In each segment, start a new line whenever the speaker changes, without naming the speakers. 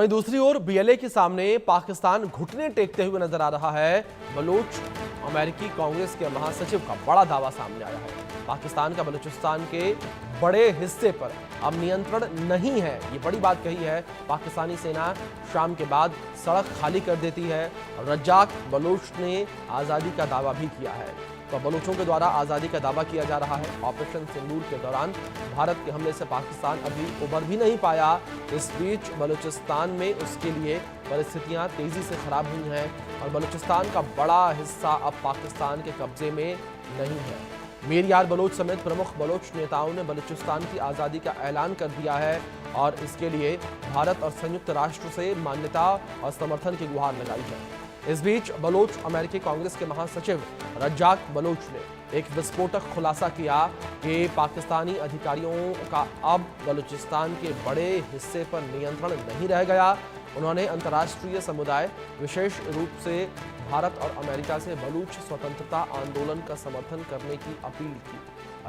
वहीं दूसरी ओर बीएलए के सामने पाकिस्तान घुटने टेकते हुए नजर आ रहा है। बलूच अमेरिकी कांग्रेस के महासचिव का बड़ा दावा सामने आया है। पाकिस्तान का बलूचिस्तान के बड़े हिस्से पर अब नियंत्रण नहीं है, ये बड़ी बात कही है। पाकिस्तानी सेना शाम के बाद सड़क खाली कर देती है। रज्जाक बलूच ने आज़ादी का दावा भी किया है। तो बलूचों के द्वारा आज़ादी का दावा किया जा रहा है। ऑपरेशन सिंदूर के दौरान भारत के हमले से पाकिस्तान अभी उबर भी नहीं पाया। इस बीच बलूचिस्तान में उसके लिए परिस्थितियां तेजी से खराब हुई हैं और बलूचिस्तान का बड़ा हिस्सा अब पाकिस्तान के कब्जे में नहीं है। मीर यार बलोच समेत प्रमुख बलोच नेताओं ने बलूचिस्तान की आज़ादी का ऐलान कर दिया है और इसके लिए भारत और संयुक्त राष्ट्र से मान्यता और समर्थन की गुहार लगाई है। इस बीच बलोच अमेरिकी कांग्रेस के महासचिव रज्जाक बलोच ने एक विस्फोटक खुलासा किया कि पाकिस्तानी अधिकारियों का अब बलूचिस्तान के बड़े हिस्से पर नियंत्रण नहीं रह गया। उन्होंने अंतर्राष्ट्रीय समुदाय, विशेष रूप से भारत और अमेरिका से बलूच स्वतंत्रता आंदोलन का समर्थन करने की अपील की।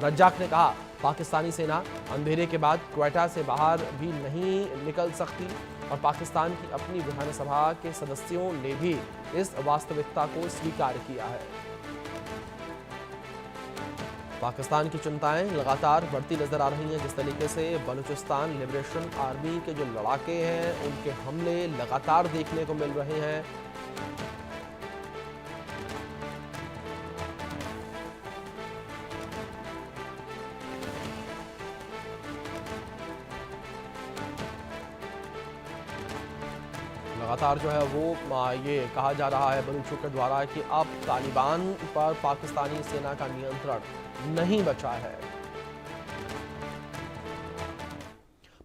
रज्जाक ने कहा, पाकिस्तानी सेना अंधेरे के बाद क्वेटा से बाहर भी नहीं निकल सकती और पाकिस्तान की अपनी विधानसभा के सदस्यों ने भी इस वास्तविकता को स्वीकार किया है। पाकिस्तान की चिंताएं लगातार बढ़ती नजर आ रही हैं। जिस तरीके से बलूचिस्तान लिबरेशन आर्मी के जो लड़ाके हैं उनके हमले लगातार देखने को मिल रहे हैं। लगातार जो है वो ये कहा जा रहा है बलूचों के द्वारा कि अब तालिबान पर पाकिस्तानी सेना का नियंत्रण नहीं बचा है।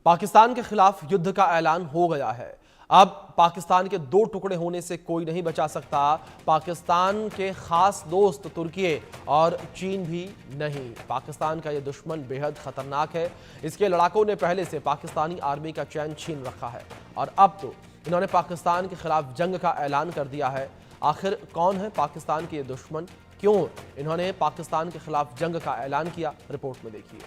पाकिस्तान के खिलाफ युद्ध का ऐलान हो गया है। अब पाकिस्तान के दो टुकड़े होने से कोई नहीं बचा सकता। पाकिस्तान के खास दोस्त तुर्की और चीन भी नहीं। पाकिस्तान का यह दुश्मन बेहद खतरनाक है। इसके लड़ाकों ने पहले से पाकिस्तानी आर्मी का चैन छीन रखा है और अब तो इन्होंने पाकिस्तान के खिलाफ जंग का ऐलान कर दिया है। आखिर कौन है पाकिस्तान के ये दुश्मन? क्यों इन्होंने पाकिस्तान के खिलाफ जंग का ऐलान किया? रिपोर्ट में देखिए।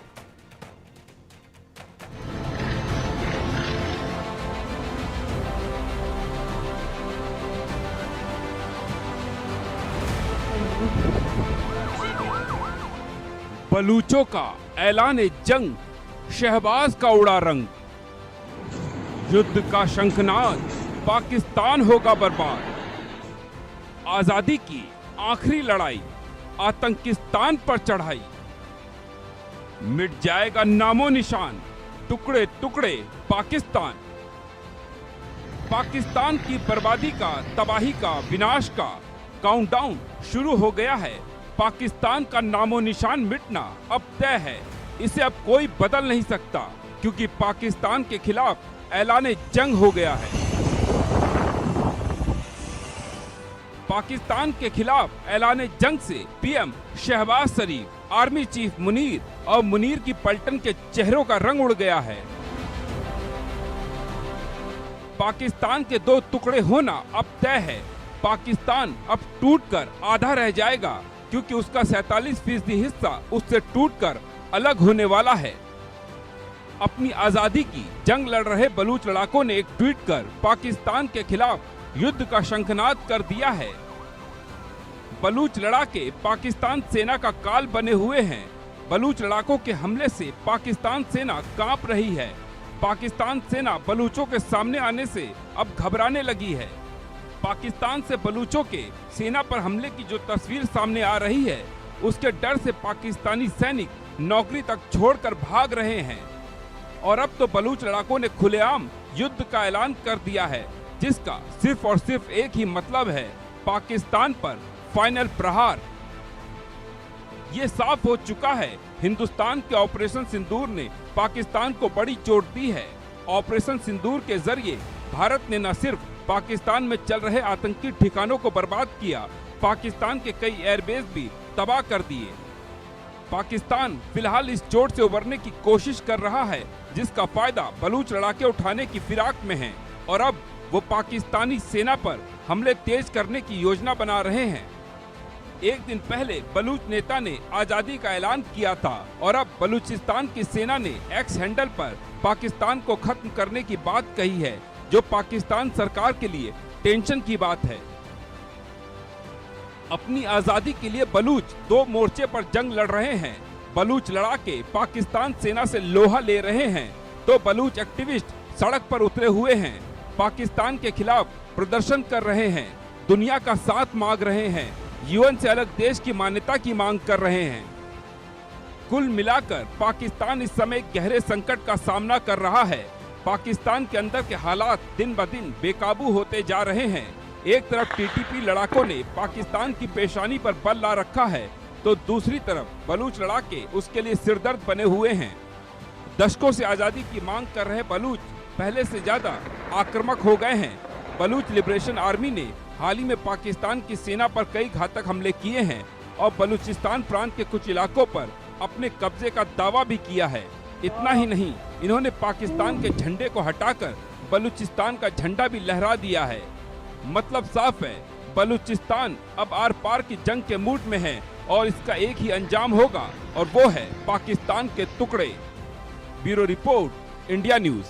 बलूचों का ऐलान जंग, शहबाज का उड़ा रंग। युद्ध का शंखनाद, पाकिस्तान होगा बर्बाद। आजादी की आखिरी लड़ाई, आतंकिस्तान पर चढ़ाई। मिट जाएगा नामो निशान, टुकड़े टुकड़े पाकिस्तान। पाकिस्तान की बर्बादी का, तबाही का, विनाश का काउंटडाउन शुरू हो गया है। पाकिस्तान का नामो निशान मिटना अब तय है। इसे अब कोई बदल नहीं सकता क्योंकि पाकिस्तान के खिलाफ ऐलान जंग हो गया है। पाकिस्तान के खिलाफ ऐलान जंग से पीएम शहबाज शरीफ, आर्मी चीफ मुनीर और मुनीर की पलटन के चेहरों का रंग उड़ गया है। पाकिस्तान के दो टुकड़े होना अब तय है। पाकिस्तान अब टूटकर आधा रह जाएगा क्योंकि उसका 47% हिस्सा उससे टूटकर अलग होने वाला है। अपनी आजादी की जंग लड़ रहे बलूच लड़ाकों ने एक ट्वीट कर पाकिस्तान के खिलाफ युद्ध का शंखनाद कर दिया है। बलूच लड़ाके पाकिस्तान सेना का काल बने हुए हैं। बलूच लड़ाकों के हमले से पाकिस्तान सेना कांप रही है। पाकिस्तान सेना बलूचों के सामने आने से अब घबराने लगी है। पाकिस्तान से बलूचों के सेना पर हमले की जो तस्वीर सामने आ रही है, उसके डर से पाकिस्तानी सैनिक नौकरी तक छोड़कर भाग रहे हैं और अब तो बलूच लड़ाकों ने खुलेआम युद्ध का ऐलान कर दिया है, जिसका सिर्फ और सिर्फ एक ही मतलब है, पाकिस्तान पर फाइनल प्रहार। ये साफ हो चुका है, हिंदुस्तान के ऑपरेशन सिंदूर ने पाकिस्तान को बड़ी चोट दी है। ऑपरेशन सिंदूर के जरिए भारत ने न सिर्फ पाकिस्तान में चल रहे आतंकी ठिकानों को बर्बाद किया, पाकिस्तान के कई एयरबेस भी तबाह कर दिए। पाकिस्तान फिलहाल इस चोट से उबरने की कोशिश कर रहा है, जिसका फायदा बलूच लड़ाके उठाने की फिराक में हैं और अब वो पाकिस्तानी सेना पर हमले तेज करने की योजना बना रहे हैं। एक दिन पहले बलूच नेता ने आजादी का ऐलान किया था और अब बलूचिस्तान की सेना ने एक्स हैंडल पर पाकिस्तान को खत्म करने की बात कही है। जो पाकिस्तान सरकार के लिए टेंशन की बात है। अपनी आजादी के लिए बलूच 2 मोर्चे पर जंग लड़ रहे हैं। बलूच लड़ाके पाकिस्तान सेना से लोहा ले रहे हैं तो बलूच एक्टिविस्ट सड़क पर उतरे हुए हैं, पाकिस्तान के खिलाफ प्रदर्शन कर रहे हैं, दुनिया का साथ मांग रहे हैं, यूएन से अलग देश की मान्यता की मांग कर रहे हैं। कुल मिलाकर पाकिस्तान इस समय गहरे संकट का सामना कर रहा है। पाकिस्तान के अंदर के हालात दिन ब दिन बेकाबू होते जा रहे हैं। एक तरफ टीटीपी लड़ाकों ने पाकिस्तान की पेशानी पर बल ला रखा है तो दूसरी तरफ बलूच लड़ाके उसके लिए सिरदर्द बने हुए हैं। दशकों से आजादी की मांग कर रहे बलूच पहले से ज्यादा आक्रामक हो गए हैं। बलूच लिबरेशन आर्मी ने हाल ही में पाकिस्तान की सेना पर कई घातक हमले किए हैं और बलूचिस्तान प्रांत के कुछ इलाकों पर अपने कब्जे का दावा भी किया है। इतना ही नहीं, इन्होंने पाकिस्तान के झंडे को हटाकर बलूचिस्तान का झंडा भी लहरा दिया है। मतलब साफ है, बलूचिस्तान अब आर पार की जंग के मूड में है और इसका एक ही अंजाम होगा और वो है पाकिस्तान के टुकड़े। Bureau report, India news.